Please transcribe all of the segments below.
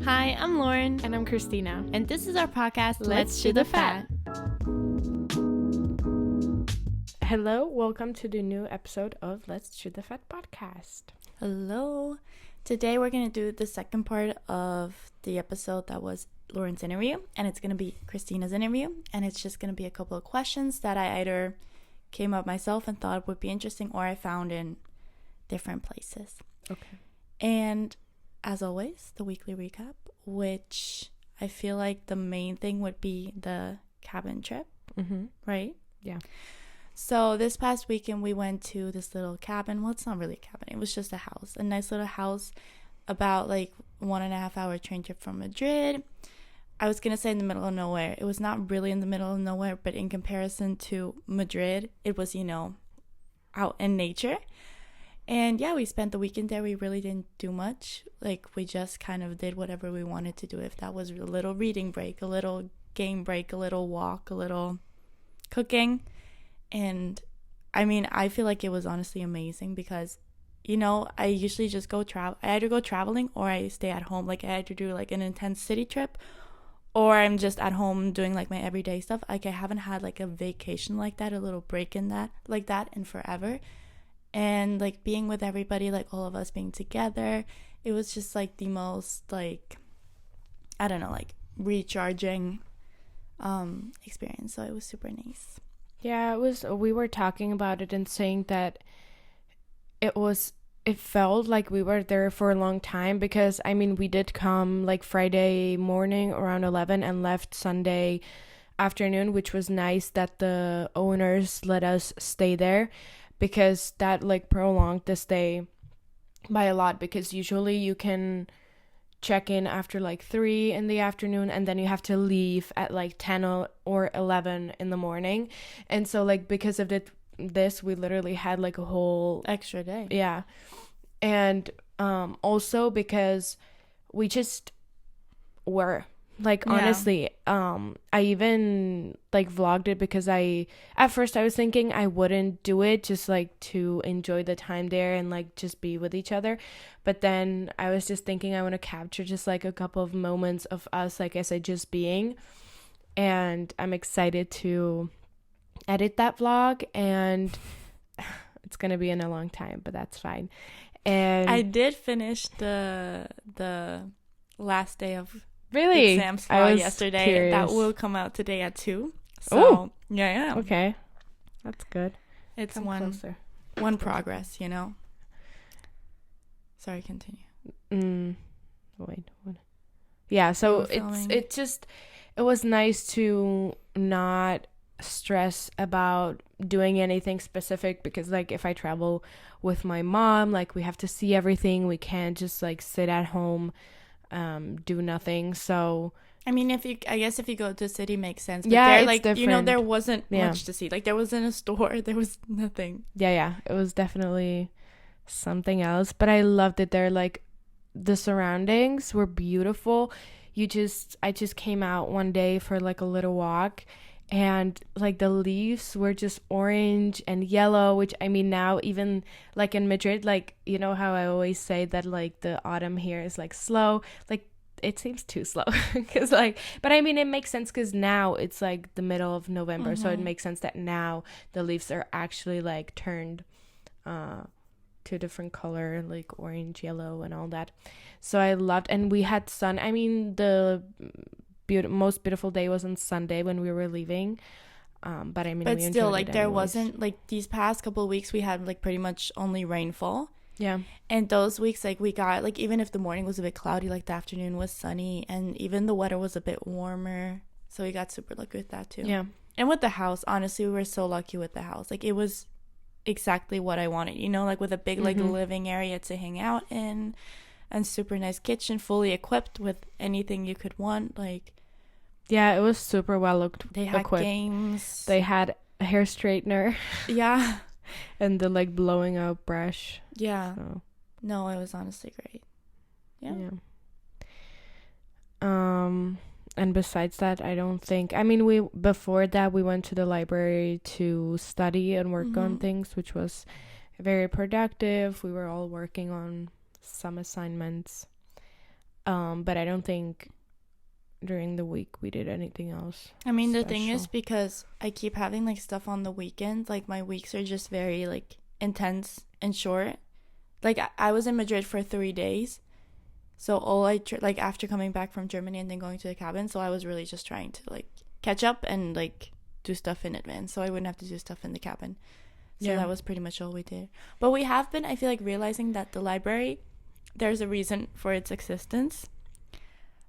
Hi, I'm Lauren. And I'm Kristýna. And this is our podcast, Let's Chew the Fat. Hello, welcome to the new episode of Let's Chew the Fat podcast. Hello. Today we're going to do the second part of the episode that was Lauren's interview. And it's going to be Kristýna's interview. And it's just going to be a couple of questions that I either came up myself and thought would be interesting or I found in different places. Okay. And as always, the weekly recap, which I feel like the main thing would be the cabin trip, right? Yeah. So this past weekend, we went to this little cabin. Well, it's not really a cabin. It was just a house, a nice little house, about like 1.5 hour train trip from Madrid. I was going to say in the middle of nowhere. It was not really in the middle of nowhere, but in comparison to Madrid, it was, out in nature. And yeah, we spent the weekend there. We really didn't do much. Like, we just kind of did whatever we wanted to do. If that was a little reading break, a little game break, a little walk, a little cooking. And I mean, I feel like it was honestly amazing because, I usually just I either go traveling or I stay at home. Like, I either do like an intense city trip or I'm just at home doing like my everyday stuff. Like, I haven't had like a vacation like that, a little break in that, like that in forever. And like being with everybody, like all of us being together, it was just like the most like, I don't know, like recharging experience. So it was super nice. Yeah, we were talking about it and saying that it felt like we were there for a long time because, I mean, we did come like Friday morning around 11 and left Sunday afternoon, which was nice that the owners let us stay there because that like prolonged the stay by a lot, because usually you can check in after like 3 in the afternoon and then you have to leave at like 10 or 11 in the morning. And so like because of this we literally had like a whole extra day. Yeah. And also because we just were like, honestly, I even like vlogged it because at first I was thinking I wouldn't do it just like to enjoy the time there and like just be with each other. But then I was just thinking I want to capture just like a couple of moments of us, like I said, just being. And I'm excited to edit that vlog, and it's going to be in a long time, but that's fine. And I did finish the last day of exams yesterday. Curious. That will come out today at 2. So yeah. Okay, that's good. It's Come closer. One progress, Sorry, continue. Wait. Yeah, so it was nice to not stress about doing anything specific, because like if I travel with my mom, like we have to see everything. We can't just like sit at home do nothing. So I mean, if you go to a city, makes sense, but yeah, there, it's like different. There wasn't much to see. Like, there wasn't a store, there was nothing. Yeah, it was definitely something else, but I loved it there. Like, the surroundings were beautiful. I just came out one day for like a little walk, and like the leaves were just orange and yellow, which I mean, now even like in Madrid, like, how I always say that like the autumn here is like slow, like it seems too slow because like, but I mean, it makes sense because now it's like the middle of November, so it makes sense that now the leaves are actually like turned to a different color, like orange, yellow, and all that. So I loved, and we had sun. I mean, the most beautiful day was on Sunday when we were leaving, but I mean, but we still, like, there anyways. wasn't like these past couple of weeks we had like pretty much only rainfall. Yeah. And those weeks, like, we got like, even if the morning was a bit cloudy, like the afternoon was sunny, and even the weather was a bit warmer, so we got super lucky with that too. Yeah. And with the house, honestly, we were so lucky with the house. Like, it was exactly what I wanted, like with a big like living area to hang out in, and super nice kitchen, fully equipped with anything you could want. Like, yeah, it was super well equipped. They had games. They had a hair straightener. Yeah. And the like blowing out brush. Yeah. So. No, it was honestly great. Yeah. And besides that, I don't think, I mean, before that we went to the library to study and work on things, which was very productive. We were all working on some assignments. But I don't think during the week we did anything else. I mean, the thing is, because I keep having like stuff on the weekends, like my weeks are just very like intense and short. Like I was in Madrid for 3 days, so all like after coming back from Germany and then going to the cabin, so I was really just trying to like catch up and like do stuff in advance so I wouldn't have to do stuff in the cabin. So that was pretty much all we did. But we have been, I feel like, realizing that the library, there's a reason for its existence.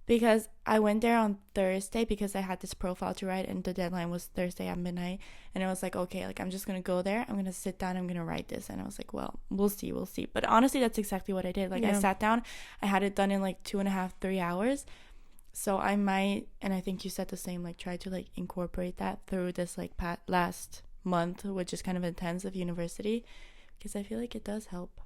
Because I went there on Thursday because I had this profile to write and the deadline was Thursday at midnight. And I was like, okay, like I'm just going to go there. I'm going to sit down. I'm going to write this. And I was like, well, we'll see. But honestly, that's exactly what I did. Like I sat down. I had it done in like 2.5, 3 hours. So I might, and I think you said the same, like try to like incorporate that through this like last month, which is kind of intense of university, because I feel like it does help.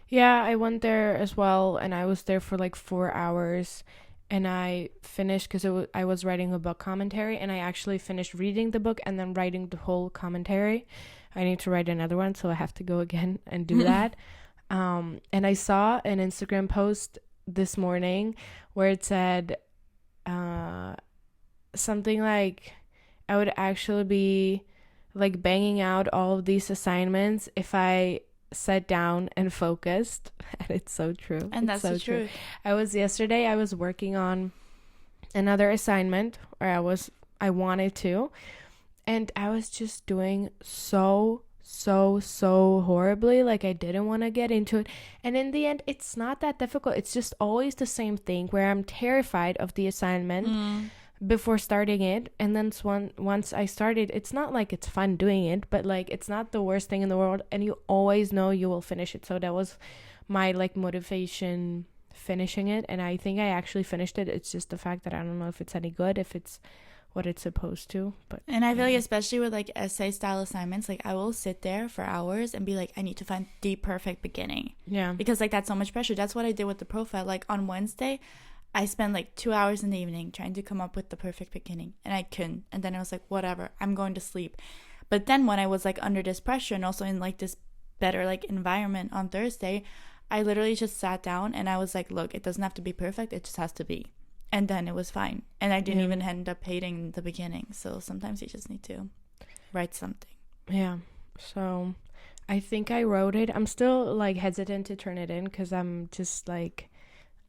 Yeah, I went there as well, and I was there for like 4 hours, and I finished because I was writing a book commentary, and I actually finished reading the book and then writing the whole commentary. I need to write another one, so I have to go again and do that. And I saw an Instagram post this morning where it said something like I would actually be like banging out all of these assignments if I sat down and focused. And it's so true. And that's so true. I was working on another assignment, or I wanted to, and I was just doing so horribly. Like I didn't want to get into it, and in the end it's not that difficult. It's just always the same thing where I'm terrified of the assignment before starting it, and then once I started, it's not like it's fun doing it, but like it's not the worst thing in the world, and you always know you will finish it. So that was my like motivation, finishing it, and I think I actually finished it. It's just the fact that I don't know if it's any good, if it's what it's supposed to. But and I feel like especially with like essay style assignments, like I will sit there for hours and be like, I need to find the perfect beginning. Yeah, because like that's so much pressure. That's what I did with the profile. Like on Wednesday I spent like 2 hours in the evening trying to come up with the perfect beginning, and I couldn't. And then I was like, whatever, I'm going to sleep. But then when I was like under this pressure and also in like this better like environment on Thursday, I literally just sat down and I was like, look, it doesn't have to be perfect, it just has to be. And then it was fine. And I didn't even end up hating the beginning. So sometimes you just need to write something. Yeah. So I think I wrote it. I'm still like hesitant to turn it in because I'm just like,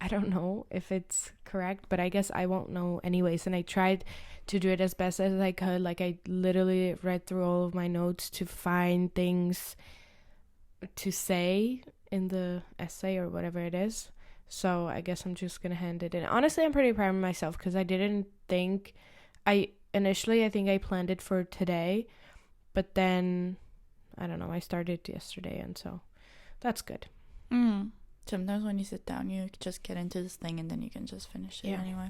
I don't know if it's correct, but I guess I won't know anyways. And I tried to do it as best as I could. Like I literally read through all of my notes to find things to say in the essay or whatever it is. So I guess I'm just gonna hand it in. Honestly, I'm pretty proud of myself because I didn't think I think I planned it for today, but then I don't know, I started yesterday, and so that's good. Sometimes when you sit down, you just get into this thing and then you can just finish it anyway.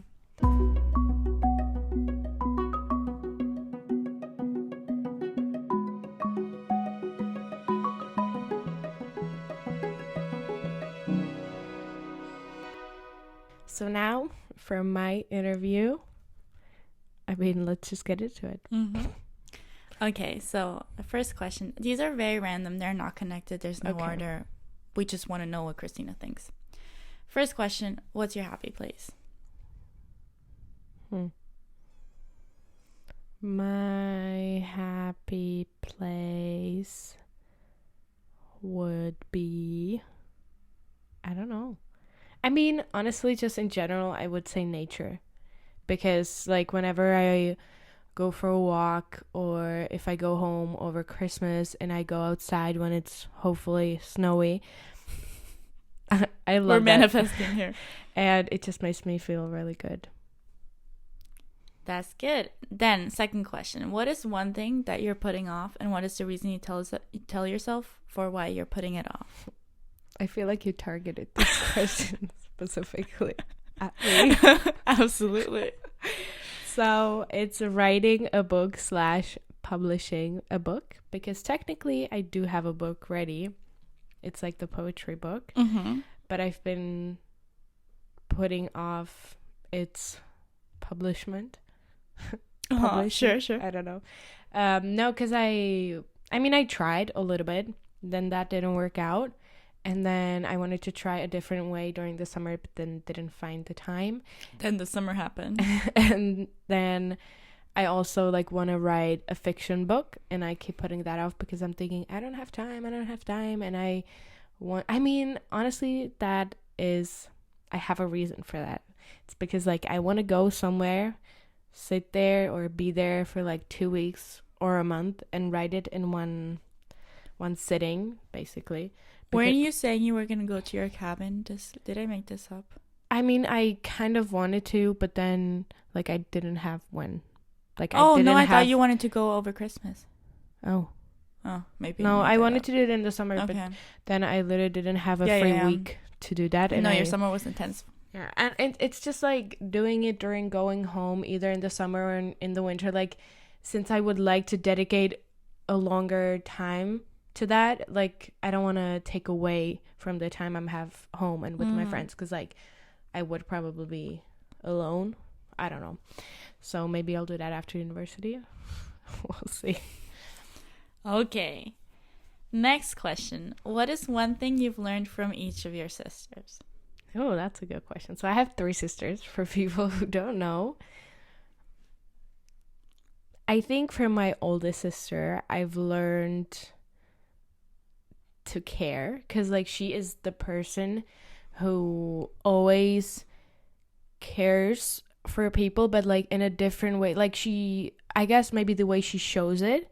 So now for my interview, I mean, let's just get into it. Okay, so the first question. These are very random. They're not connected. There's no order. We just want to know what Kristýna thinks. First question, what's your happy place? My happy place would be, I don't know. I mean, honestly, just in general, I would say nature. Because, like, whenever I go for a walk or if I go home over Christmas and I go outside when it's hopefully snowy, I love We're manifesting here. And it just makes me feel really good. That's good. Then, second question. What is one thing that you're putting off, and what is the reason you tell yourself for why you're putting it off? I feel like you targeted this question specifically at me. Absolutely. So it's writing a book / publishing a book, because technically I do have a book ready. It's like the poetry book, but I've been putting off its publishment. Sure. I don't know. No, because I mean, I tried a little bit, then that didn't work out. And then I wanted to try a different way during the summer, but then didn't find the time. Then the summer happened. And then I also like want to write a fiction book, and I keep putting that off because I'm thinking I don't have time. And I mean, honestly, I have a reason for that. It's because like I want to go somewhere, sit there or be there for like 2 weeks or a month and write it in one sitting, basically. Weren't you saying you were going to go to your cabin? Did I make this up? I mean, I kind of wanted to, but then like I didn't have when. Like I thought you wanted to go over Christmas. Oh, maybe. No, I wanted to do it in the summer, okay. But then I literally didn't have a free week to do that. And your summer was intense. Yeah, and it's just like doing it during going home, either in the summer or in the winter. Like, since I would like to dedicate a longer time to that, like I don't want to take away from the time I'm have home and with my friends, because like I would probably be alone. I don't know. So maybe I'll do that after university. We'll see. Okay. Next question. What is one thing you've learned from each of your sisters? Oh, that's a good question. So I have 3 sisters, for people who don't know. I think from my oldest sister, I've learned to care, because like she is the person who always cares for people, but like in a different way. Like I guess maybe the way she shows it,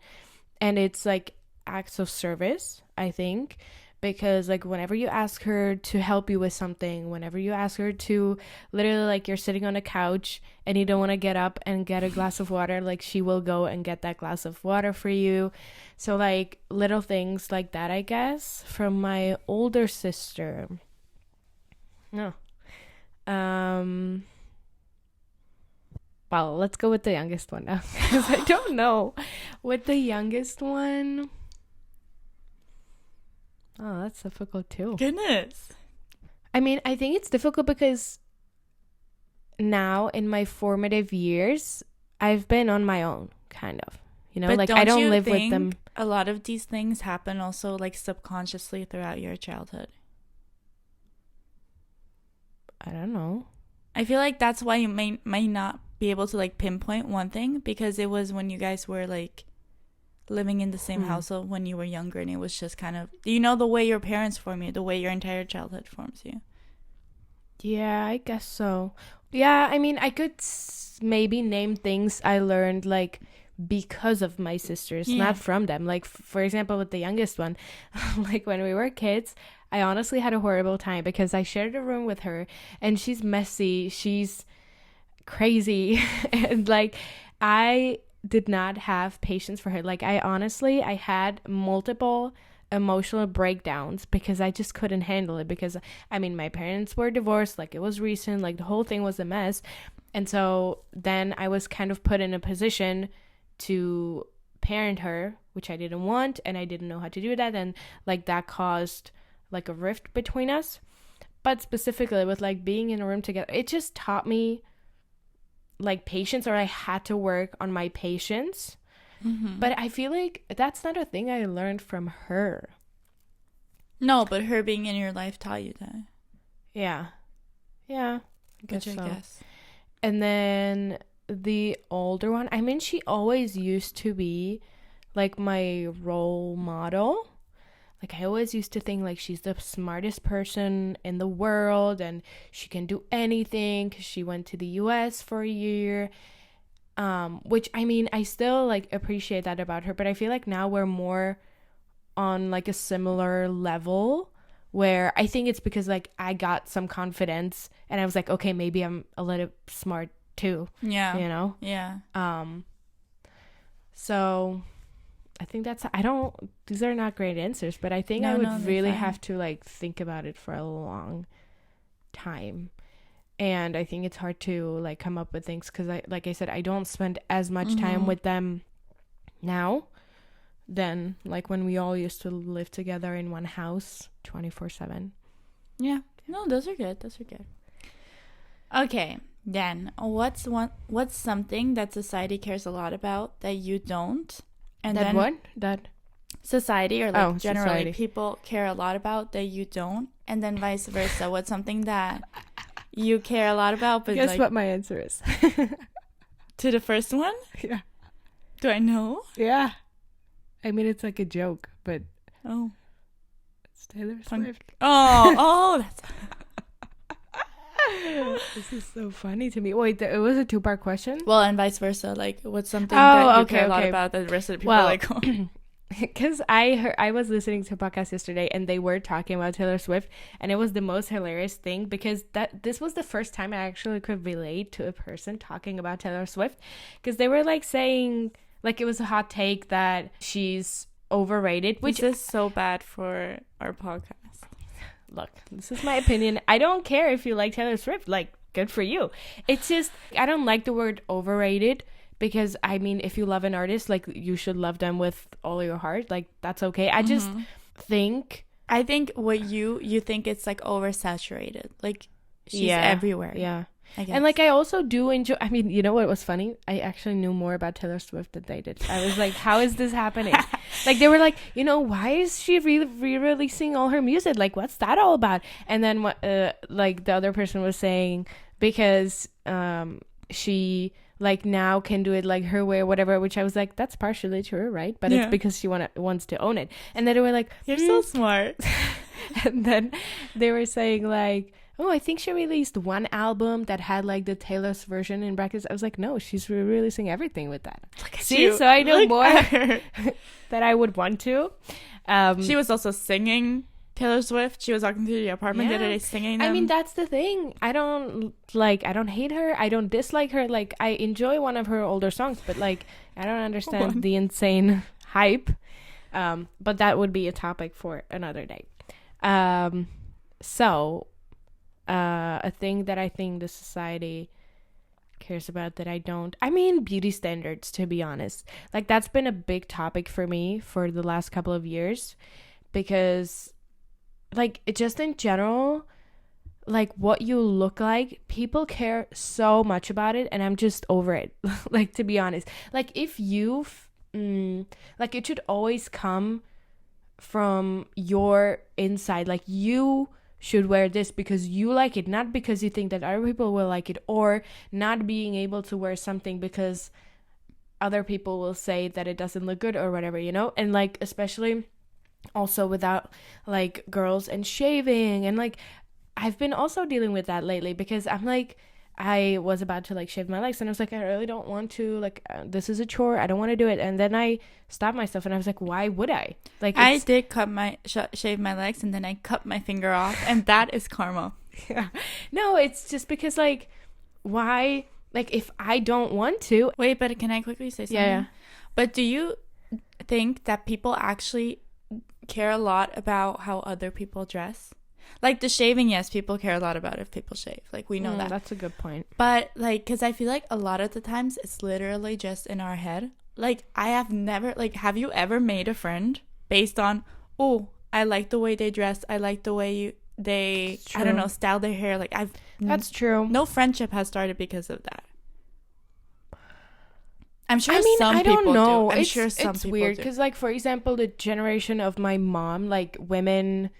and it's like acts of service, I think, because like whenever you ask her to help you with something, whenever you ask her to literally, like, you're sitting on a couch and you don't want to get up and get a glass of water, like she will go and get that glass of water for you. So like little things like that, I guess, from my older sister. No. Well, let's go with the youngest one now, because I don't know. With the youngest one, oh, that's difficult too. Goodness. I mean, I think it's difficult because now in my formative years, I've been on my own, kind of. You know, but like I don't live with them. A lot of these things happen also like subconsciously throughout your childhood. I don't know. I feel like that's why you may not be able to like pinpoint one thing, because it was when you guys were like living in the same household when you were younger, and it was just kind of, you know, the way your parents form you, the way your entire childhood forms you. Yeah, I guess so. Yeah, I mean, I could maybe name things I learned like because of my sisters, not from them. Like, for example, with the youngest one, like when we were kids, I honestly had a horrible time because I shared a room with her, and she's messy, she's crazy, and like I did not have patience for her. Like I had multiple emotional breakdowns because I just couldn't handle it, because I mean my parents were divorced, like it was recent, like the whole thing was a mess. And so then I was kind of put in a position to parent her, which I didn't want, and I didn't know how to do that, and like that caused like a rift between us. But specifically with like being in a room together, it just taught me like patience, or I had to work on my patience. But I feel like that's not a thing I learned from her. No, but her being in your life taught you that. Yeah, I guess Which I so. guess. And then the older one, I mean, she always used to be like my role model. Like I always used to think like she's the smartest person in the world and she can do anything because she went to the US for a year. Which I mean, I still like appreciate that about her, but I feel like now we're more on like a similar level, where I think it's because like I got some confidence and I was like, okay, maybe I'm a little smart too. Yeah. You know? Yeah. So I think these are not great answers, but I think I would really have to like think about it for a long time. And I think it's hard to like come up with things because like I said, I don't spend as much time with them now than like when we all used to live together in one house 24/7. Yeah. No, those are good. Okay. Then what's something that society cares a lot about that you don't? And that then what? That society, or like Oh, generally society. people care a lot about that you don't, and then vice versa. What's something that you care a lot about, but Guess like what my answer is? to the first one? Yeah. Do I know? Yeah. I mean, it's like a joke, but Oh. it's Taylor Swift. Oh, that's This is so funny to me. Wait, it was a 2-part question? well, and vice versa. Like, what's something Oh, that you okay, care a lot okay. about that the rest of the people Well, are like, oh. Because I was listening to a podcast yesterday and they were talking about Taylor Swift, and it was the most hilarious thing because this was the first time I actually could relate to a person talking about Taylor Swift, because they were like saying like it was a hot take that she's overrated, which This is so bad for our podcast. Look, this is my opinion. I don't care if you like Taylor Swift, like good for you. It's just I don't like the word overrated. Because, I mean, if you love an artist, like, you should love them with all your heart. Like, that's okay. I just think... I think what you think it's, like, oversaturated. Like, she's everywhere. Yeah. I guess. And, like, I also do enjoy... I mean, you know what was funny? I actually knew more about Taylor Swift than they did. I was like, how is this happening? Like, they were like, you know, why is she re-releasing all her music? Like, what's that all about? And then, like, the other person was saying, because she... like now can do it like her way or whatever, which I was like, that's partially true, right? But it's because she wants to own it. And then they were like, you're so smart. And then they were saying like, oh, I think she released one album that had like the Taylor's version in brackets. I was like, no, she's releasing everything with that. See, so I know more that I would want to. She was also singing Taylor Swift. She was walking through the apartment the other day singing them. I mean, that's the thing. I don't hate her. I don't dislike her. Like, I enjoy one of her older songs, but like, I don't understand the insane hype. But that would be a topic for another day. So, a thing that I think the society cares about that I don't. I mean, beauty standards, to be honest. Like, that's been a big topic for me for the last couple of years, because like it just in general, like what you look like, people care so much about it, and I'm just over it. Like, to be honest, like if you like it should always come from your inside. Like, you should wear this because you like it, not because you think that other people will like it, or not being able to wear something because other people will say that it doesn't look good or whatever, you know. And like, especially also without like girls and shaving, and like I've been also dealing with that lately, because I'm like, I was about to like shave my legs and I was like, I really don't want to, like this is a chore, I don't want to do it. And then I stopped myself and I was like, why would I? Like, I did cut my shave my legs, and then I cut my finger off, and that is karma. Yeah. No, it's just because like, why? Like, if I don't want to. Wait, but can I quickly say something? Yeah. But do you think that people actually care a lot about how other people dress? Like the shaving, yes, people care a lot about if people shave. Like, we know that. That's a good point. But like, because I feel like a lot of the times it's literally just in our head. Like, I have never, like, have you ever made a friend based on, oh, I like the way they dress, I like the way they, I don't know, style their hair. Like, that's true. No friendship has started because of that. I'm sure I don't know. I'm sure some it's people weird do. because, like, for example, the generation of my mom, like women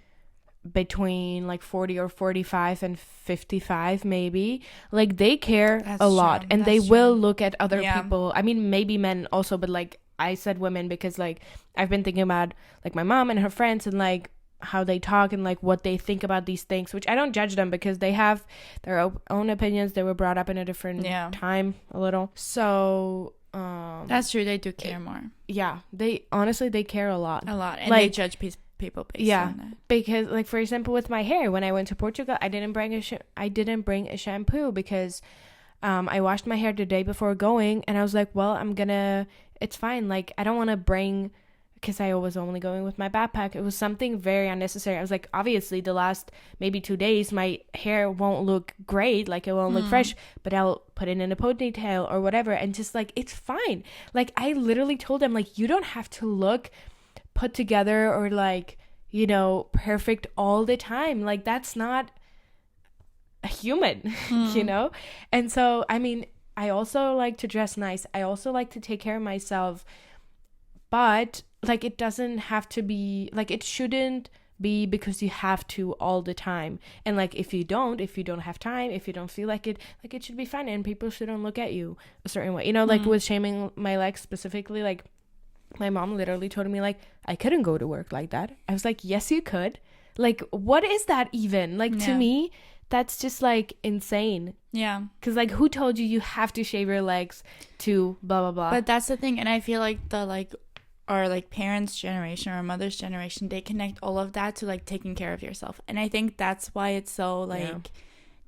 between like 40 or 45 and 55 maybe, like they care a lot, and they will look at other people. I mean, maybe men also, but like I said women because like I've been thinking about like my mom and her friends and like how they talk and like what they think about these things, which I don't judge them because they have their own opinions. They were brought up in a different time a little. So that's true. They do care more. Yeah, they honestly, they care a lot. And like, they judge people based on that. Because like, for example, with my hair, when I went to Portugal, I didn't bring a shampoo because I washed my hair the day before going, and I was like, well, it's fine. Like, I don't want to bring, because I was only going with my backpack. It was something very unnecessary. I was like, obviously the last maybe 2 days my hair won't look great, like it won't look fresh, but I'll put it in a ponytail or whatever, and just like, it's fine. Like, I literally told them, like, you don't have to look put together or like, you know, perfect all the time. Like, that's not a human. You know. And so, I mean, I also like to dress nice, I also like to take care of myself, but like, it doesn't have to be, like, it shouldn't be because you have to all the time. And like, if you don't have time, if you don't feel like it should be fine, and people shouldn't look at you a certain way, you know, like with shaming my legs specifically. Like, my mom literally told me, like, I couldn't go to work like that. I was like, yes, you could. Like, what is that even? Like, to me, that's just like insane. Yeah. Because like, who told you have to shave your legs to blah blah blah? But that's the thing, and I feel like the like our like parents' generation or mother's generation, they connect all of that to like taking care of yourself, and I think that's why it's so like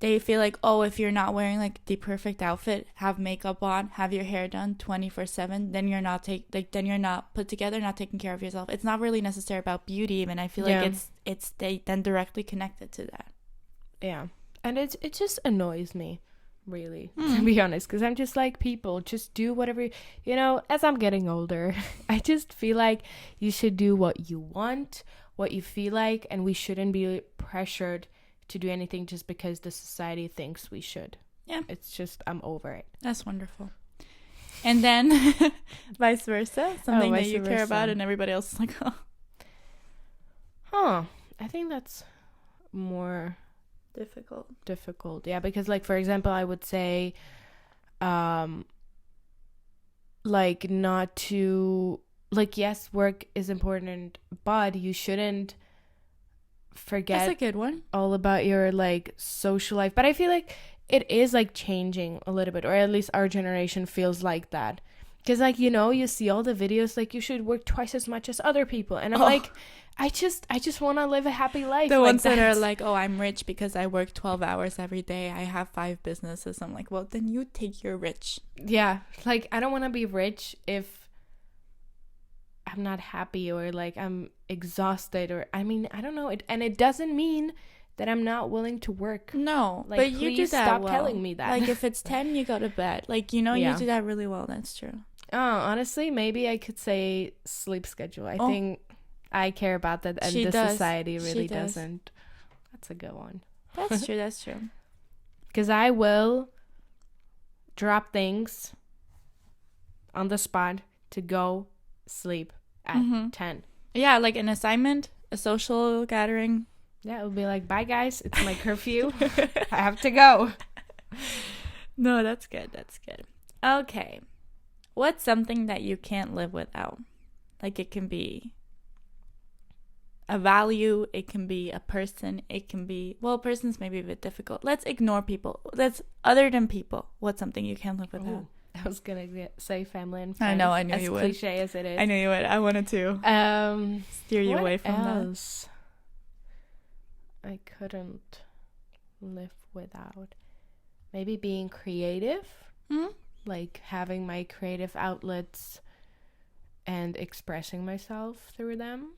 they feel like, oh, if you're not wearing like the perfect outfit, have makeup on, have your hair done 24/7, then you're not then you're not put together, not taking care of yourself. It's not really necessary about beauty even. I feel like it's they then directly connected to that. Yeah. And it just annoys me, really, to be honest, because I'm just like, people, just do whatever, you know. As I'm getting older, I just feel like you should do what you want, what you feel like, and we shouldn't be pressured to do anything just because the society thinks we should. Yeah. It's just, I'm over it. That's wonderful. And then vice versa, something that you care about and everybody else is like, oh. I think that's more difficult. Yeah, because like, for example, I would say like, not to, like, yes, work is important, but you shouldn't forget, that's a good one, all about your like social life. But I feel like it is like changing a little bit, or at least our generation feels like that, because like, you know, you see all the videos like, you should work twice as much as other people, and I'm like, I just want to live a happy life. The ones that are like, oh, I'm rich because I work 12 hours every day, I have 5 businesses. I'm like, well, then you think you're rich. Yeah, like, I don't want to be rich if I'm not happy, or like I'm exhausted, or I mean, I don't know it, and it doesn't mean that I'm not willing to work. No, like, but you do that stop well. telling me that. Like, if it's 10, you go to bed. Like, you know, you do that really well. That's true. Oh, honestly, maybe I could say sleep schedule. I think I care about that, and society really doesn't. That's a good one. That's true. That's true. Because I will drop things on the spot to go sleep at 10. Yeah, like an assignment, a social gathering. Yeah, it would be like, bye guys, it's my curfew. I have to go. No, that's good. That's good. Okay. What's something that you can't live without? Like, it can be a value, it can be a person, it can be, well, persons may be a bit difficult. Let's ignore people. That's other than people. What's something you can't live without? Ooh, I was gonna say family and friends. I know, I knew you would. As cliche as it is. I knew you would. I wanted to steer you away from else that. I couldn't live without. Maybe being creative. Like, having my creative outlets and expressing myself through them.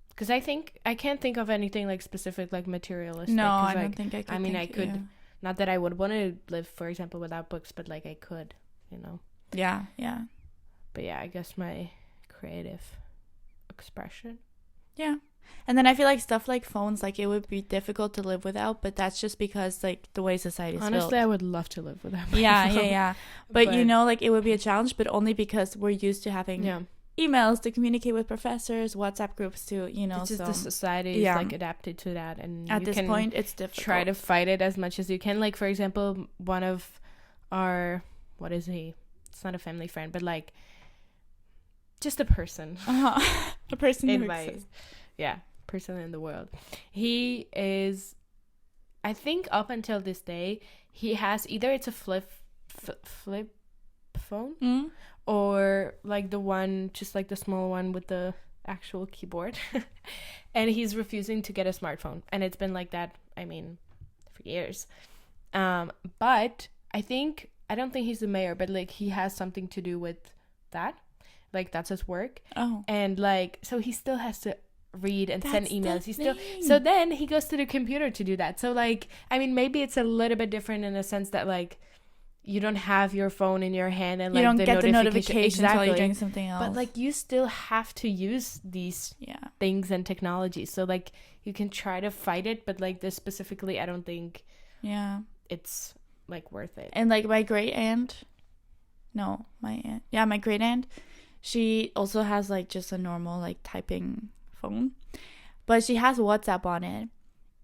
Because I can't think of anything like specific, like materialistic. No, I like, don't think I could. I mean, I could. Yeah. Not that I would want to live, for example, without books, but like, I could, you know. Yeah, yeah. But yeah, I guess my creative expression. Yeah. And then I feel like stuff like phones, like, it would be difficult to live without, but that's just because, like, the way society is built. Honestly, I would love to live without my phone. Yeah. But you know, like, it would be a challenge, but only because we're used to having emails to communicate with professors, WhatsApp groups to, you know. It's just the society is, like, adapted to that. And at this point, it's difficult. Try to fight it as much as you can. Like, for example, one of our, what is he? It's not a family friend, but, like, just a person. A person in my... Yeah, person in the world. He is, I think up until this day, he has either it's a flip phone or like the one, just like the small one with the actual keyboard. And he's refusing to get a smartphone. And it's been like that, I mean, for years. But I don't think he's the mayor, but like, he has something to do with that. Like, that's his work. Oh. And like, so he still has to read and send emails. So then he goes to the computer to do that. So like, I mean, maybe it's a little bit different in a sense that like, you don't have your phone in your hand and like, you don't get the notification until you're doing something else. But like, you still have to use these things and technology. So like, you can try to fight it, but like, this specifically, I don't think it's like worth it. And like, my great aunt, She also has like just a normal like typing phone, but she has WhatsApp on it.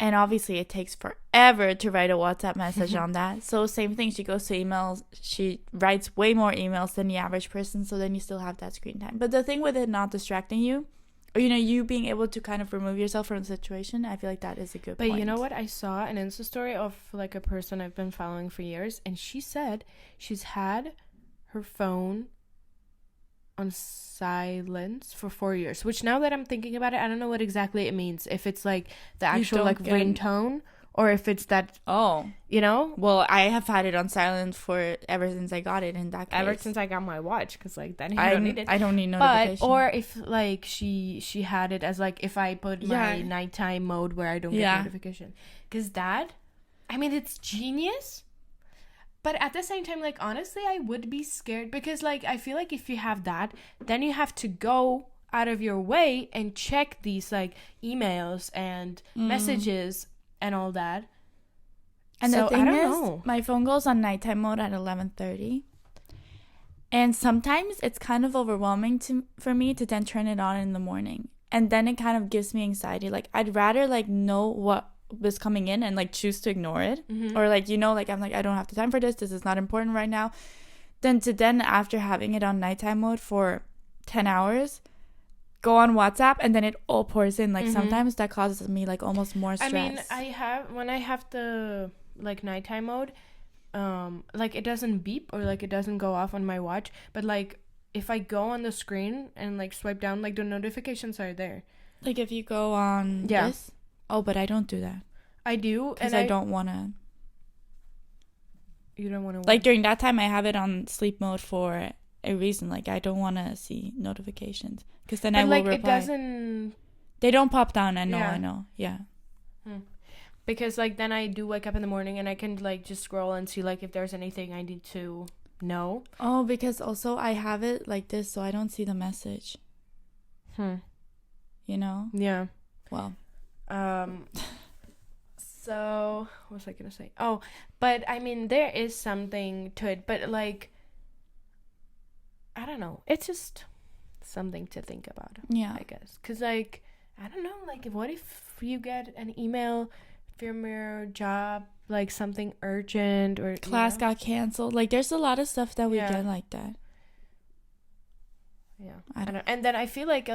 And obviously it takes forever to write a WhatsApp message on that. So same thing, she goes to emails. She writes way more emails than the average person. So then you still have that screen time. But the thing with it not distracting you, or, you being able to kind of remove yourself from the situation, I feel like that is a good point. But you know what? I saw an Insta story of like a person I've been following for years. And she said she's had her phone on silence for 4 years, which now that I'm thinking about it, I don't know what exactly it means, if it's like the actual like ringtone or if it's that, well, I have had it on silent for ever since I got it. In that case, ever since I got my watch, because like then I don't need it. I don't need notification. But or if like she had it as like if I put my nighttime mode where I don't get notification, because that, I mean, it's genius. But at the same time, like, honestly, I would be scared because, like, I feel like if you have that, then you have to go out of your way and check these, like, emails and messages and all that. And so, the thing is, my phone goes on nighttime mode at 11:30. And sometimes it's kind of overwhelming for me to then turn it on in the morning. And then it kind of gives me anxiety. Like, I'd rather, like, know what was coming in and like choose to ignore it, or like like I'm like, I don't have the time for this is not important right now, then after having it on nighttime mode for 10 hours go on WhatsApp and then it all pours in. Like sometimes that causes me like almost more stress. I mean, when I have the like nighttime mode, like it doesn't beep or like it doesn't go off on my watch, but like if I go on the screen and like swipe down, like the notifications are there. Like if you go on this. Oh, but I don't do that. I do. Because I don't want to. You don't want to. Like during that time, I have it on sleep mode for a reason. Like I don't want to see notifications. Because then I will reply. It doesn't. They don't pop down. I know. Yeah. Because like then I do wake up in the morning and I can like just scroll and see like if there's anything I need to know. Oh, because also I have it like this so I don't see the message. You know? Yeah. Well. So what was I gonna say? Oh, but I mean there is something to it, but like I don't know, it's just something to think about. Yeah, I guess because like I don't know, like what if you get an email from your job, like something urgent or class got canceled? Like there's a lot of stuff that we get like that. Yeah, I don't know. And then I feel like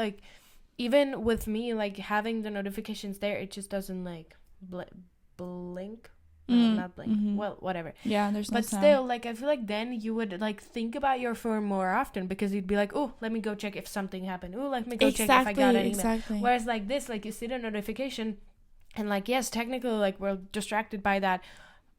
even with me, like, having the notifications there, it just doesn't, like, blink. No, not blink. Well, whatever. Yeah, there's no But sound. still, like, I feel like then you would, like, think about your phone more often because you'd be like, oh, let me go check if something happened. Oh, let me go check if I got an email. Exactly. Whereas, like, this, like, you see the notification and, like, yes, technically, like, we're distracted by that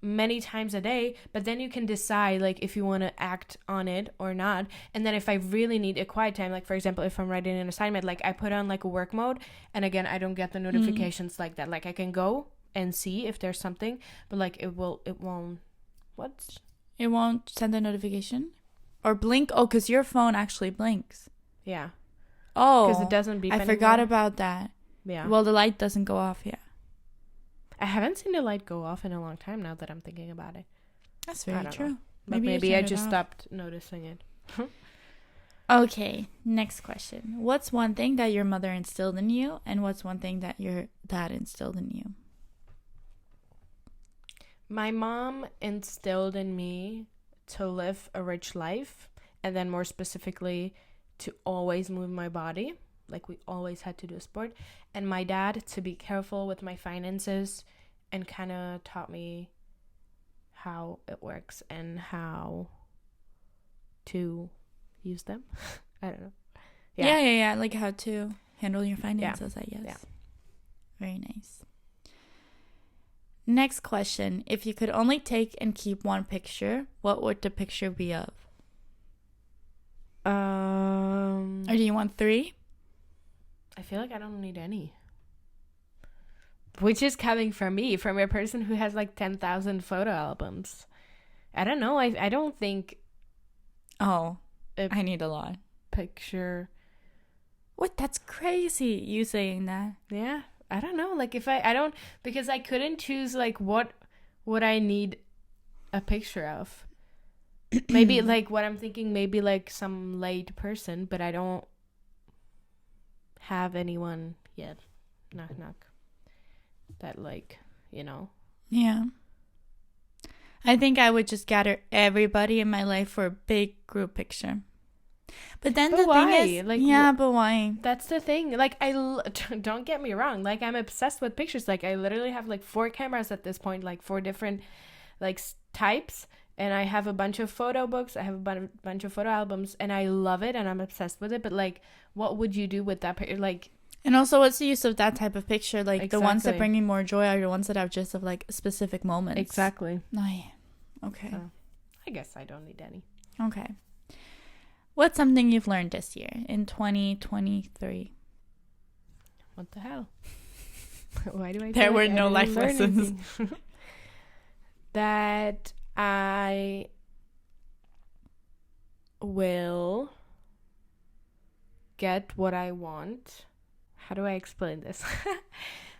many times a day, but then you can decide like if you want to act on it or not. And then if I really need a quiet time, like for example if I'm writing an assignment, like I put on like a work mode, and again I don't get the notifications like that. Like I can go and see if there's something, but like it won't send a notification or blink. Oh, because your phone actually blinks. Yeah. Oh, because it doesn't beep anymore. Forgot about that. Yeah, well the light doesn't go off yet. I haven't seen the light go off in a long time now that I'm thinking about it. That's very true. Maybe I just stopped noticing it. Okay, next question. What's one thing that your mother instilled in you, and what's one thing that your dad instilled in you? My mom instilled in me to live a rich life, and then more specifically to always move my body. Like we always had to do sport. And my dad to be careful with my finances, and kind of taught me how it works and how to use them. I don't know. Yeah. Like how to handle your finances, I guess. Yeah. Very nice. Next question. If you could only take and keep one picture, what would the picture be of? Or do you want 3? I feel like I don't need any. Which is coming from me, from a person who has like 10,000 photo albums. I don't know. I don't think. Oh, I need a lot. Picture. What? That's crazy. You saying that? Yeah. I don't know. Like if I don't, because I couldn't choose like what would I need a picture of. Maybe like what I'm thinking, maybe like some late person, but I don't have anyone yet. Knock knock. That like, you know. Yeah. I think I would just gather everybody in my life for a big group picture. But then But the why? thing is, Like, yeah, but why? That's the thing. Like don't get me wrong. Like I'm obsessed with pictures. Like I literally have like 4 cameras at this point, like 4 different like types, and I have a bunch of photo books. I have a bunch of photo albums, and I love it, and I'm obsessed with it. But like, what would you do with that picture? Like, and also, what's the use of that type of picture? Like exactly. The ones that bring me more joy are the ones that are just of like specific moments. Exactly. Oh, yeah. Okay. So, I guess I don't need any. Okay. What's something you've learned this year in 2023? What the hell? Why do I? There were no life lessons. That I will get what I want. How do I explain this?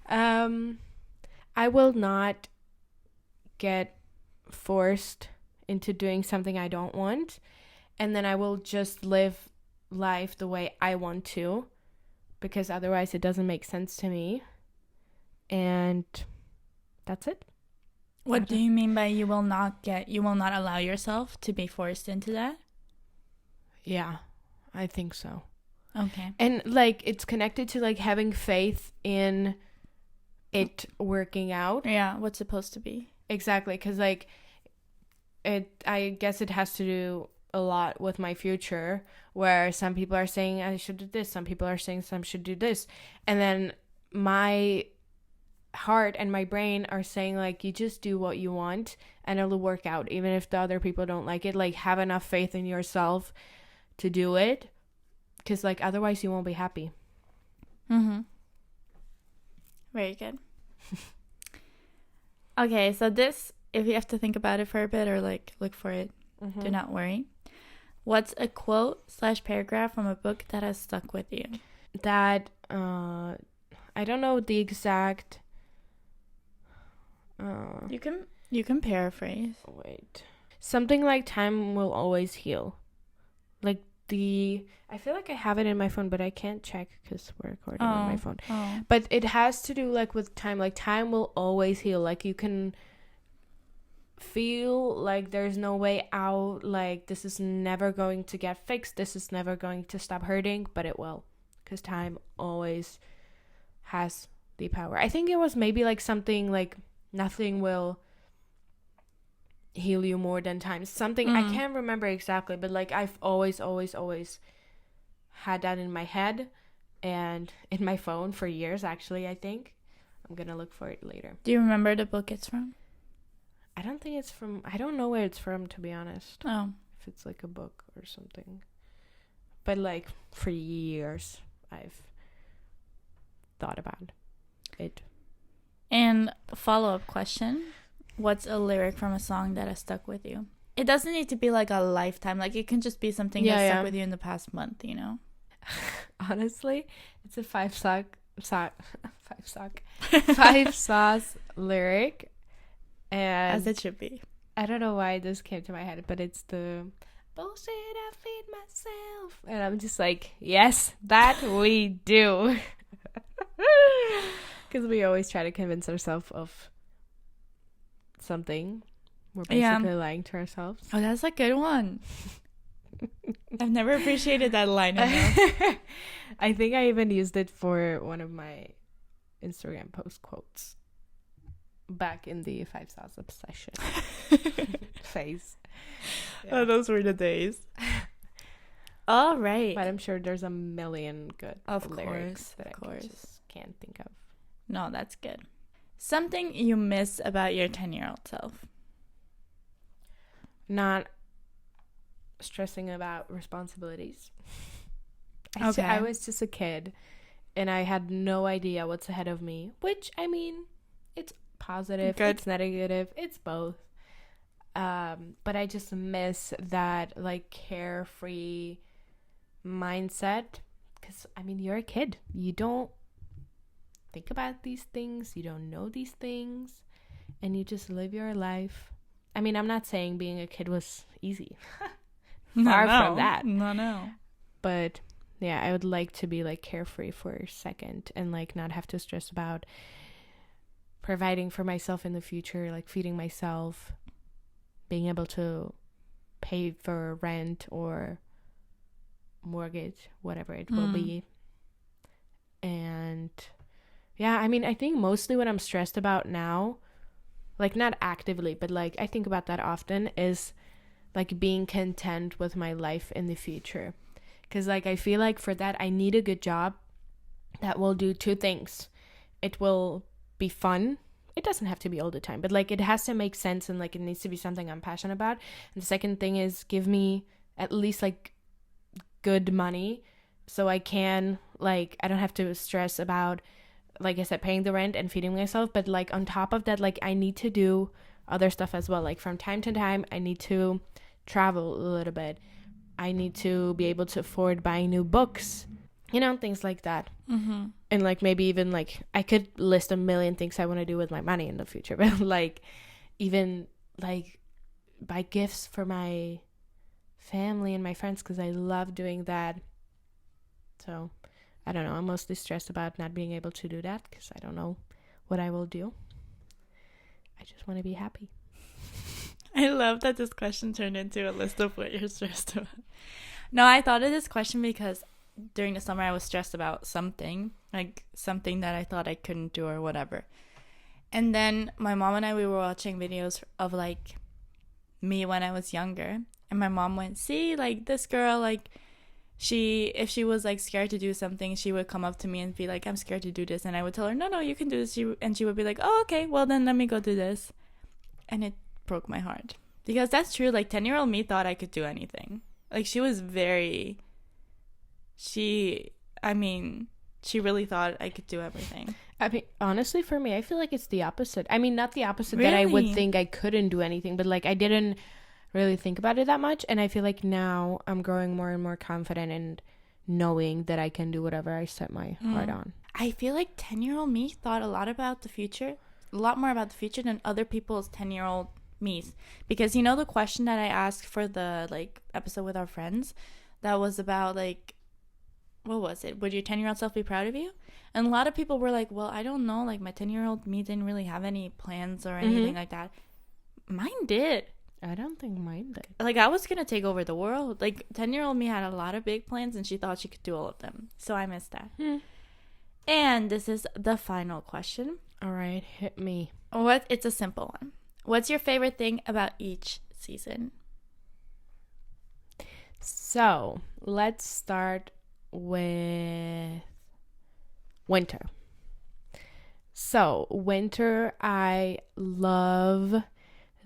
I will not get forced into doing something I don't want, and then I will just live life the way I want to, because otherwise it doesn't make sense to me. And that's it. What do you mean by you will not allow yourself to be forced into that? Yeah, I think so. Okay. And like it's connected to like having faith in it working out. Yeah, what's supposed to be. Exactly, because like I guess it has to do a lot with my future, where some people are saying I should do this, some people are saying some should do this, and then my heart and my brain are saying like you just do what you want and it'll work out, even if the other people don't like it. Like have enough faith in yourself to do it, because like otherwise you won't be happy. Very good. Okay, so this, if you have to think about it for a bit or like look for it, do not worry. What's a quote / paragraph from a book that has stuck with you? That I don't know the exact you can paraphrase. Wait. Something like time will always heal. Like I feel like I have it in my phone, but I can't check because we're recording on my phone. But it has to do like with time. Like time will always heal. Like you can feel like there's no way out. Like this is never going to get fixed. This is never going to stop hurting, but it will, because time always has the power. I think it was maybe like something like nothing will heal you more than time. Something I can't remember exactly, but like I've always had that in my head and in my phone for years, actually. I think I'm gonna look for it later. Do you remember the book it's from? I don't think it's from, I don't know where it's from, to be honest. Oh, if it's like a book or something, but like for years I've thought about it. And follow-up question, what's a lyric from a song that has stuck with you? It doesn't need to be like a lifetime. Like it can just be something that stuck with you in the past month, you know? Honestly, it's a five sauce lyric. And as it should be. I don't know why this came to my head, but it's the bullshit I feed myself. And I'm just like, yes, that we do. Because we always try to convince ourselves of something. We're basically lying to ourselves. Oh, that's a good one. I've never appreciated that line enough. I think I even used it for one of my Instagram post quotes back in the 5 sauce obsession phase. Yeah. Oh, those were the days. All right. But I'm sure there's a million good lyrics that I just can't think of. No, that's good. Something you miss about your 10-year-old self? Not stressing about responsibilities. Okay. I was just a kid and I had no idea what's ahead of me, which, I mean, it's positive, it's negative, it's both. But I just miss that like carefree mindset, because I mean, you're a kid, you don't think about these things, you don't know these things, and you just live your life I mean, I'm not saying being a kid was easy. No, Far from that. No. But yeah, I would like to be like carefree for a second and like not have to stress about providing for myself in the future, like feeding myself, being able to pay for rent or mortgage, whatever it will be. And yeah, I mean, I think mostly what I'm stressed about now, like not actively, but like I think about that often, is like being content with my life in the future. Because like I feel like for that I need a good job that will do two things. It will be fun. It doesn't have to be all the time, but like it has to make sense, and like it needs to be something I'm passionate about. And the second thing is give me at least like good money so I can, like, I don't have to stress about, like I said, paying the rent and feeding myself. But like on top of that, like I need to do other stuff as well. Like from time to time I need to travel a little bit. I need to be able to afford buying new books, you know, things like that. And like maybe even like I could list a million things I want to do with my money in the future, but like even like buy gifts for my family and my friends, because I love doing that. So I don't know, I'm mostly stressed about not being able to do that because I don't know what I will do. I just want to be happy. I love that this question turned into a list of what you're stressed about. No, I thought of this question because during the summer I was stressed about something, like something that I thought I couldn't do or whatever. And then my mom and I, we were watching videos of like me when I was younger. And my mom went, see, like this girl, like if she was like scared to do something, she would come up to me and be like, I'm scared to do this. And I would tell her, no, you can do this. And she would be like, oh, okay, well then let me go do this. And it broke my heart. Because that's true. Like 10-year-old me thought I could do anything. Like she was she really thought I could do everything. I mean, honestly, for me, I feel like it's the opposite. I mean, not the opposite Really? that I would think I couldn't do anything, but like I didn't really think about it that much. And I feel like now I'm growing more and more confident in knowing that I can do whatever I set my heart on. I feel like 10-year-old me thought a lot more about the future than other people's 10-year-old me's. Because you know the question that I asked for the like episode with our friends, that was about like, what was it? Would your 10-year-old self be proud of you? And a lot of people were like, well, I don't know. Like my 10-year-old me didn't really have any plans or anything like that. Mine did. I don't think mine did. Like I was going to take over the world. Like 10-year-old me had a lot of big plans and she thought she could do all of them. So I missed that. And this is the final question. All right, hit me. It's a simple one. What's your favorite thing about each season? So let's start with winter. So winter, I love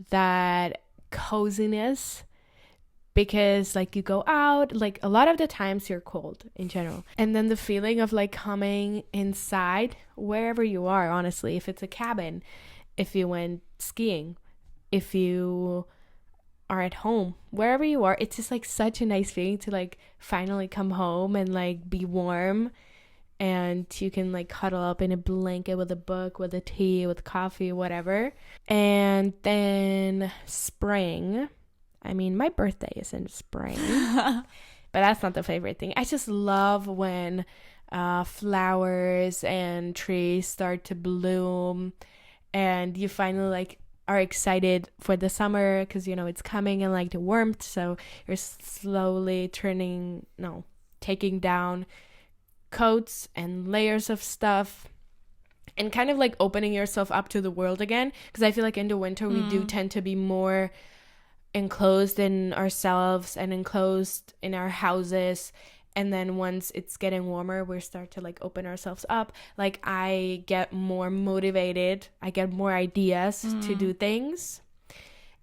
that coziness, because like you go out, like a lot of the times you're cold in general, and then the feeling of like coming inside wherever you are, honestly, if it's a cabin, if you went skiing, if you are at home, wherever you are, it's just like such a nice feeling to like finally come home and like be warm, and you can like cuddle up in a blanket with a book, with a tea, with coffee, whatever. And then spring, I mean, my birthday is in spring, but that's not the favorite thing. I just love when flowers and trees start to bloom, and you finally like are excited for the summer because you know it's coming, and like the warmth, so you're slowly taking down coats and layers of stuff and kind of like opening yourself up to the world again, because I feel like in the winter we do tend to be more enclosed in ourselves and enclosed in our houses, and then once it's getting warmer we start to like open ourselves up. Like I get more motivated, I get more ideas to do things.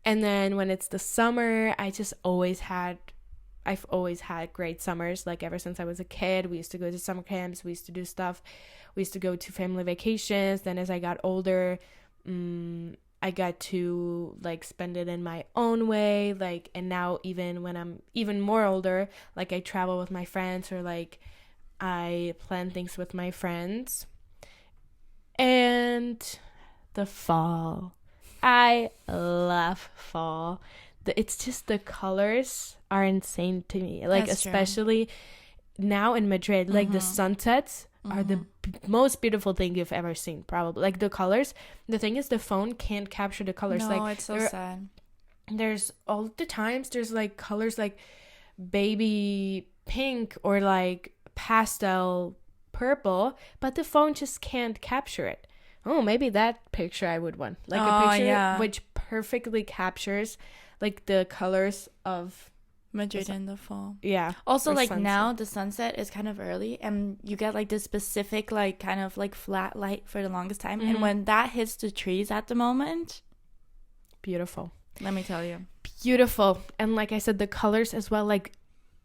And then when it's the summer, I've always had great summers. Like ever since I was a kid, we used to go to summer camps, we used to do stuff, we used to go to family vacations. Then as I got older, I got to like spend it in my own way, like, and now even when I'm even more older, like I travel with my friends, or like I plan things with my friends. And the fall, I love fall. It's just the colors are insane to me. Like, That's especially now in Madrid, like the sunsets are the most beautiful thing you've ever seen, probably. Like the colors. The thing is, the phone can't capture the colors. No, like, it's so sad. There's all the times there's like colors like baby pink or like pastel purple, but the phone just can't capture it. Oh, maybe that picture I would want. Like a picture which perfectly captures like the colors of Madrid in the fall. Yeah. Also, like sunset. Now the sunset is kind of early and you get like this specific like kind of like flat light for the longest time. And when that hits the trees at the moment, beautiful. Let me tell you. Beautiful. And like I said, the colors as well. Like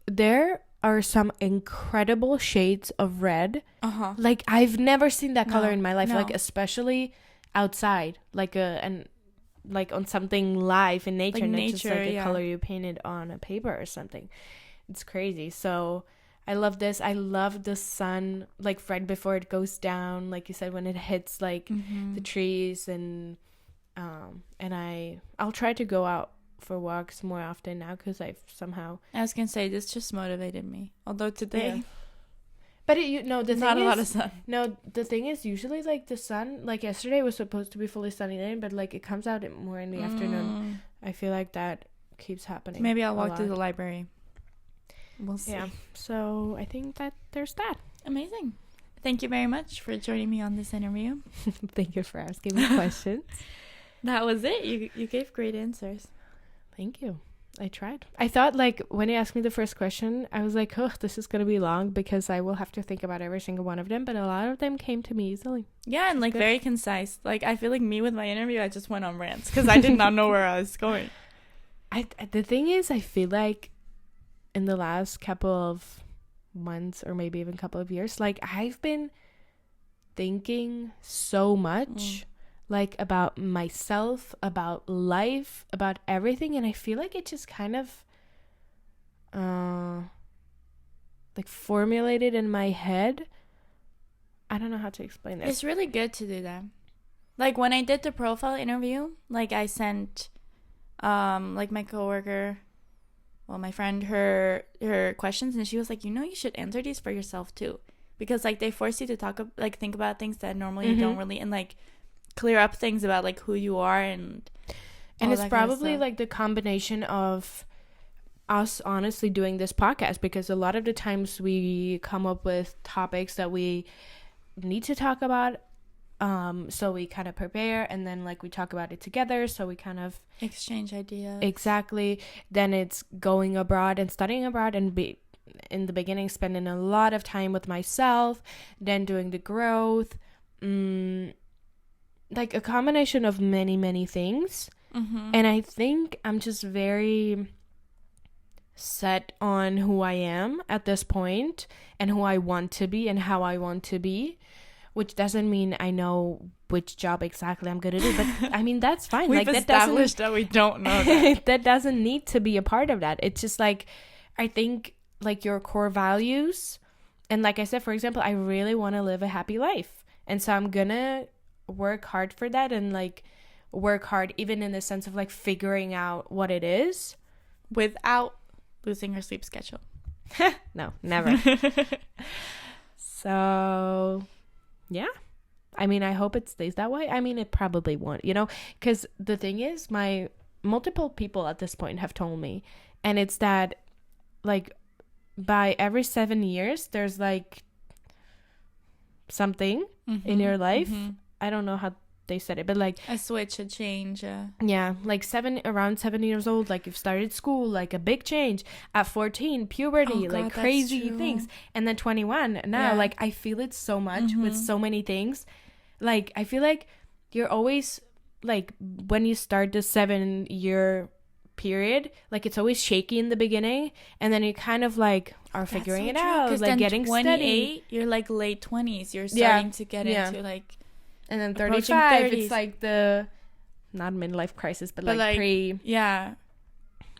there are some incredible shades of red. Like I've never seen that color in my life. Like especially outside. Like and like on something live in nature, like not just like a color you painted on a paper or something. It's crazy. So I love this. I love the sun, like right before it goes down, like you said, when it hits like the trees. And I'll try to go out for walks more often now because I was gonna say this just motivated me, although today but the thing not is, a lot of sun. No, the thing is usually like the sun, like yesterday was supposed to be fully sunny then, but like it comes out more in the afternoon. I feel like that keeps happening. Maybe I'll walk through the library. We'll see. Yeah, so I think that there's that. Amazing. Thank you very much for joining me on this interview. Thank you for asking me questions. That was it. You gave great answers. Thank you. I tried. I thought like when you asked me the first question, I was like, oh, this is going to be long because I will have to think about every single one of them. But a lot of them came to me easily. Yeah, and like very concise. Like I feel like me with my interview, I just went on rants because I did not know where I was going. The thing is, I feel like in the last couple of months or maybe even couple of years, like I've been thinking so much like about myself, about life, about everything, and I feel like it just kind of like formulated in my head. I don't know how to explain this. It's really good to do that. Like when I did the profile interview, like I sent like my coworker, well, my friend, her questions, and she was like, you should answer these for yourself too, because like they force you to think about things that normally you don't really, and like clear up things about like who you are and it's probably like the combination of us honestly doing this podcast, because a lot of the times we come up with topics that we need to talk about, so we kind of prepare and then like we talk about it together, so we kind of exchange ideas. Exactly. Then it's going abroad and studying abroad and in the beginning spending a lot of time with myself, then doing the growth, like a combination of many things. And I think I'm just very set on who I am at this point and who I want to be and how I want to be, which doesn't mean I know which job exactly I'm gonna do, but I mean that's fine. We've like established that we don't know that. That doesn't need to be a part of that. It's just like, I think like your core values, and like I said, for example, I really want to live a happy life, and so I'm gonna work hard for that, and like work hard even in the sense of like figuring out what it is without losing your sleep schedule. No, never. So yeah, I mean, I hope it stays that way. I mean, it probably won't, because the thing is, my multiple people at this point have told me, and it's that like by every 7 years there's like something in your life. I don't know how they said it, but like a switch, a change. Yeah, like around 7 years old, like you've started school, like a big change. At 14, puberty, like crazy things. And then 21, now, like I feel it so much with so many things. Like I feel like you're always like, when you start the 7-year period, like it's always shaky in the beginning, and then you kind of like are figuring it out, like getting steady. You're like late 20s, you're starting to get into like, and then 35 it's like the not midlife crisis, but like pre,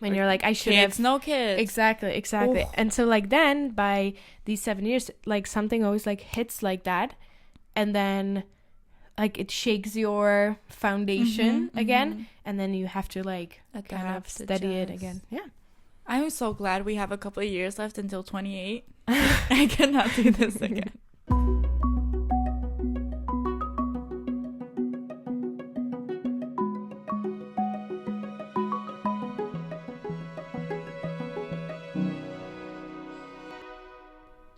when you're like, I should have no kids. Exactly. Oof. And so like then by these 7 years, like something always like hits like that, and then like it shakes your foundation again, and then you have to like kind of steady it again. Yeah. I'm so glad we have a couple of years left until 28. I cannot do this again.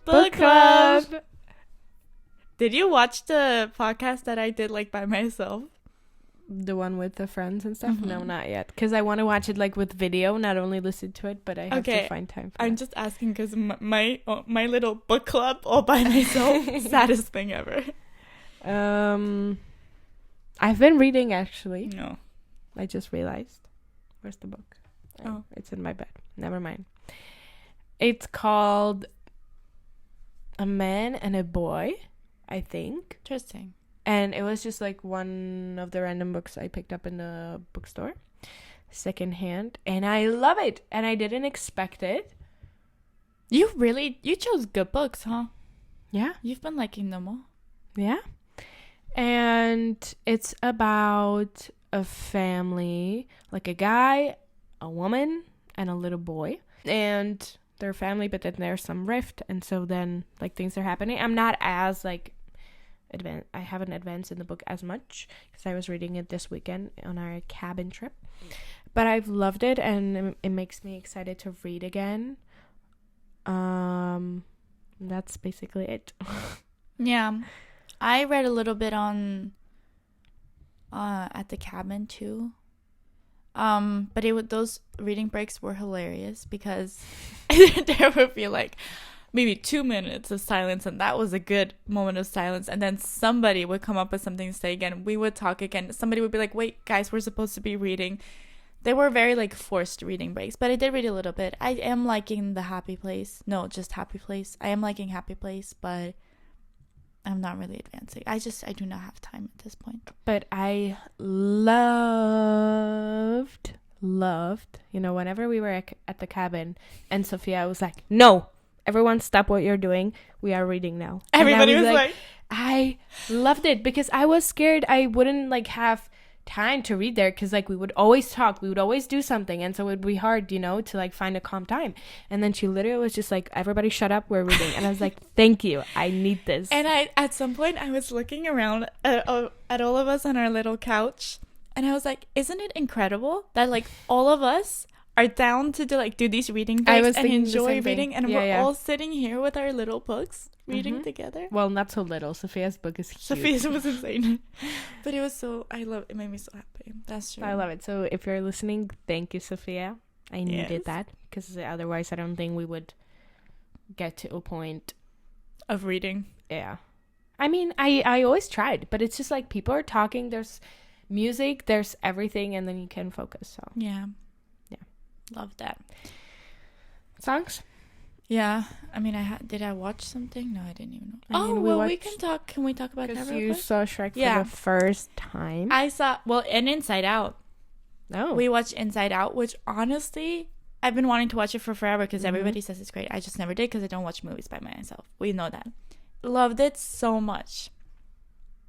Book Club! Did you watch the podcast that I did like by myself? The one with the friends and stuff? No, not yet. Because I want to watch it like with video, not only listen to it, but I have to find time for I'm just asking because my little book club all by myself, saddest thing ever. I've been reading actually. No. I just realized. Where's the book? Oh. It's in my bed. Never mind. It's called A Man and a Boy, I think. Interesting. And it was just like one of the random books I picked up in the bookstore, secondhand, and I love it. And I didn't expect it. You chose good books, huh? Yeah. You've been liking them all. Yeah. And it's about a family, like a guy, a woman, and a little boy. And their family, but then there's some rift, and so then like things are happening. I'm not as like I haven't advanced in the book as much because I was reading it this weekend on our cabin trip, but I've loved it, and it makes me excited to read again. That's basically it. Yeah, I read a little bit on at the cabin too. But those reading breaks were hilarious because there would be like maybe 2 minutes of silence, and that was a good moment of silence, and then somebody would come up with something to say again. We would talk again. Somebody would be like, wait, guys, we're supposed to be reading. They were very like forced reading breaks, but I did read a little bit. I am liking the Happy Place. No, just Happy Place. I am liking Happy Place, but I'm not really advancing. I do not have time at this point. But I loved, whenever we were at the cabin and Sophia was like, no, everyone stop what you're doing. We are reading now. Everybody was like, I loved it because I was scared I wouldn't like have time to read there because like we would always talk, we would always do something, and so it would be hard, to like find a calm time. And then she literally was just like, everybody shut up, we're reading. And I was like, thank you, I need this. And at some point I was looking around at all of us on our little couch, and I was like, isn't it incredible that like all of us are down to do these reading breaks and enjoy reading, and we're all sitting here with our little books reading together. Well, not so little. Sophia's book is huge. Sophia's was insane. But it was it made me so happy. That's true. I love it. So if you're listening, thank you, Sophia. I needed that because otherwise I don't think we would get to a point of reading. Yeah. I mean, I always tried, but it's just like people are talking, there's music, there's everything, and then you can focus. So yeah. Love that. Songs? Yeah. I mean, did I watch something? No, I didn't even know. We can talk. Can we talk about that real quick? You saw Shrek for the first time. I saw, and Inside Out. Oh. We watched Inside Out, which honestly, I've been wanting to watch it for forever because everybody says it's great. I just never did because I don't watch movies by myself. We know that. Loved it so much.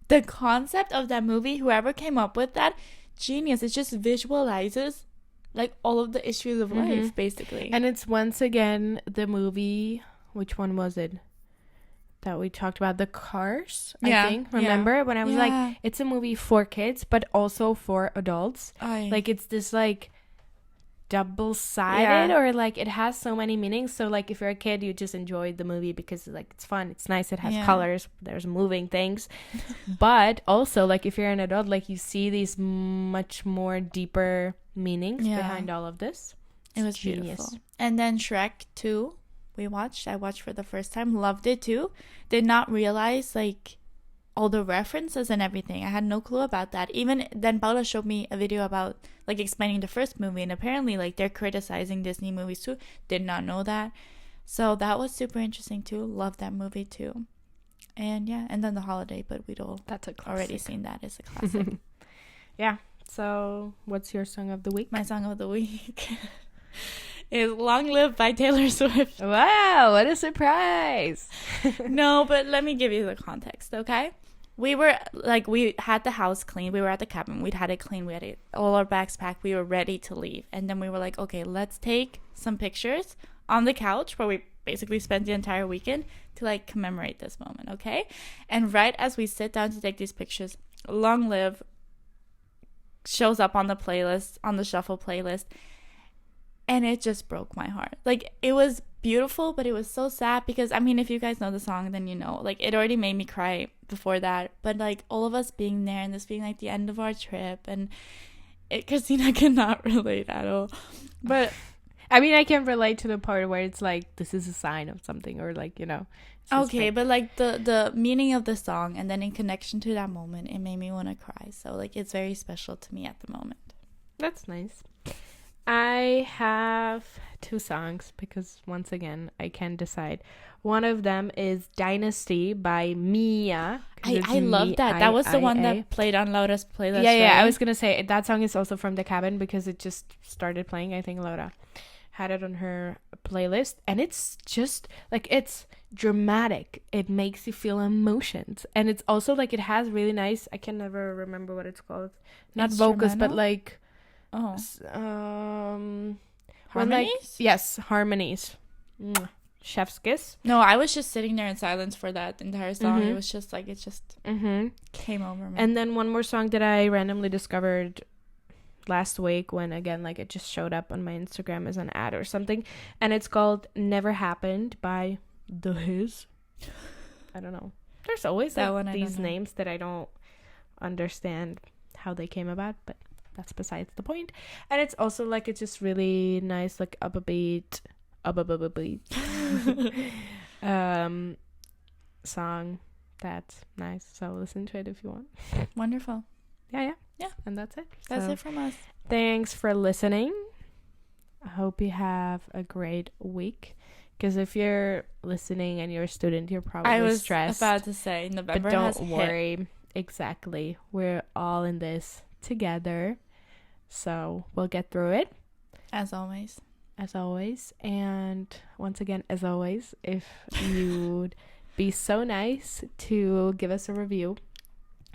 The concept of that movie, whoever came up with that, genius. It just visualizes like all of the issues of life, basically. And it's once again the movie, which one was it that we talked about? The Cars, I think. Remember when I was like, it's a movie for kids, but also for adults. Like it's this like double-sided or like it has so many meanings. So like if you're a kid, you just enjoy the movie because like it's fun, it's nice, it has colors, there's moving things. But also like if you're an adult, like you see these much more deeper meanings behind all of this. It was genius. Beautiful. And then Shrek 2 I watched for the first time, loved it too. Did not realize like all the references and everything. I had no clue about that. Even then Paula showed me a video about like explaining the first movie, and apparently like they're criticizing Disney movies too. Did not know that. So that was super interesting too. Loved that movie too. And and then The Holiday, but we'd all already seen that as a classic. Yeah. So what's your song of the week? My song of the week is Long Live by Taylor Swift. Wow, what a surprise. No, but let me give you the context, okay? we had the house clean. We were at the cabin. We'd had it clean. We had all our bags packed. We were ready to leave. And then we were like, okay, let's take some pictures on the couch where we basically spent the entire weekend to like commemorate this moment, okay? And right as we sit down to take these pictures, Long Live shows up on the playlist, on the shuffle playlist, and it just broke my heart. Like, it was beautiful, but it was so sad because, I mean, if you guys know the song, then you know, like, it already made me cry before that. But like, all of us being there and this being like the end of our trip, and Kristýna cannot relate at all. But I mean, I can relate to the part where it's like, this is a sign of something, or like, you know. Okay, but like the meaning of the song, and then in connection to that moment, it made me want to cry. So like, it's very special to me at the moment. That's nice. I have 2 songs because, once again, I can't decide. One of them is Dynasty by Mia. I love that. That was the one that played on Laura's playlist. Yeah. Right? I was going to say, that song is also from the cabin because it just started playing. I think Laura had it on her playlist. And it's just, like, it's dramatic. It makes you feel emotions. And it's also, like, it has really nice, I can never remember what it's called. Not vocals, but, like... harmonies? Yes, harmonies. Chef's kiss. No, I was just sitting there in silence for that entire song. It was just like, it just came over me. And then one more song that I randomly discovered last week when, again, like, it just showed up on my Instagram as an ad or something, and it's called Never Happened by The Hiz. I don't know. There's always like, these names that I don't understand how they came about, but that's besides the point. And it's also like, it's just really nice, like upbeat song that's nice. So listen to it if you want. Wonderful. Yeah. And that's it. That's it from us. Thanks for listening. I hope you have a great week. Because if you're listening and you're a student, you're probably stressed. I was about to say, November but has don't worry. Hit. Exactly. We're all in this together. So we'll get through it. As always. And once again, as always, if you'd be so nice to give us a review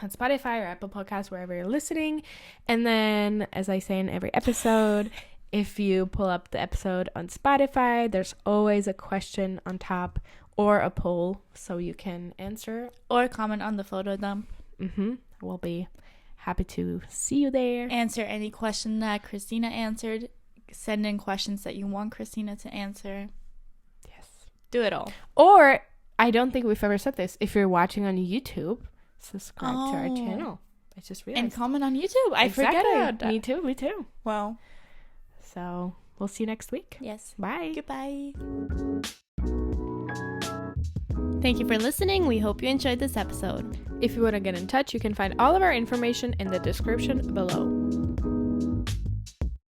on Spotify or Apple Podcasts, wherever you're listening. And then, as I say in every episode, if you pull up the episode on Spotify, there's always a question on top or a poll so you can answer. Or comment on the photo dump. We'll be happy to see you there. Answer any question that Kristýna answered. Send in questions that you want Kristýna to answer. Yes. Do it all. Or, I don't think we've ever said this, if you're watching on YouTube, subscribe to our channel. I just realized. And comment on YouTube. I forget about that. Me too. Well. So, we'll see you next week. Yes. Bye. Goodbye. Thank you for listening. We hope you enjoyed this episode. If you want to get in touch, you can find all of our information in the description below.